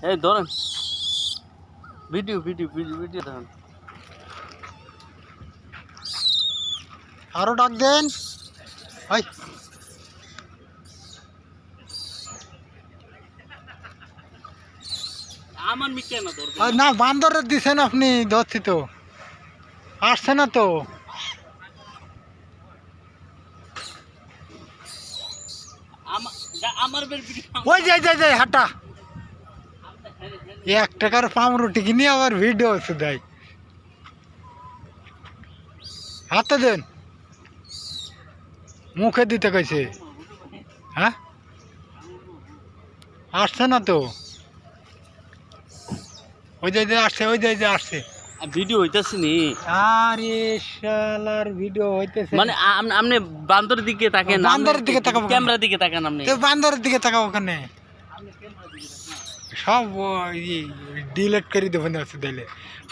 এই ধরেন video video video video ধরেন। আরো ডাক দেন ভাই। আমার মিকে না ধরবে না বান্দরের দিছেন আপনি, ধরছি তো, আসছে না তো। আমার বের ভিডিও ওই যাই যাই যাই হাঁটা 1 টাকার পাউরুটি কিনে আবার ভিডিও দেয়। হাতে দেন, মুখে দিতে কইছে। হ্যাঁ আসছে না তো। ওই যাই আসছে, ওই যাই আসছে। ভিডিও হইতাছে নি। আরে শালার ভিডিও হইতেছে মানে আপনি বান্দরের দিকে তাকান, বান্দরের দিকে তাকাবো, ক্যামেরার দিকে তাকান আপনি। তো বান্দরের দিকে তাকাবো ওখানে সব ডিলেট করে দেবেন সুদাইলে।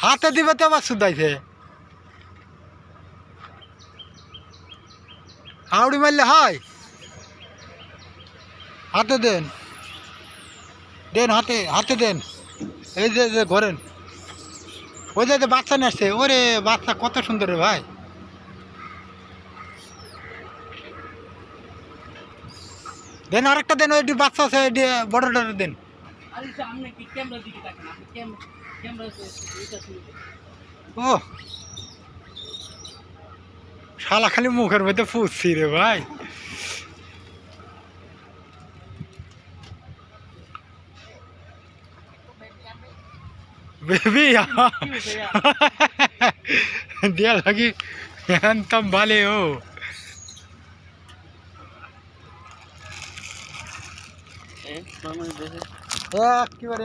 হাতে দিবে তো আবার সুদাইছে। হাওড়ি মারলে হয়। হাতে দেন দেন, হাতে হাতে দেন। এই যে যে ঘরেন, ওই যে বাচ্চা নিয়ে আসছে। ওরে বাচ্চা কত সুন্দর রে ভাই। দেন আরেকটা দেন, ওই বাচ্চা আছে বড়টা দেন। আরে সামনে কি ক্যামেরার দিকে তাকান, আপনি ক্যামেরা হইতাছে। ও শালা খালি মুখের মধ্যে ফুসছি রে ভাই। বেবি দিয়া লাগি হ্যান্ডসাম ভালে ও। এ মানে দেখে একেবারে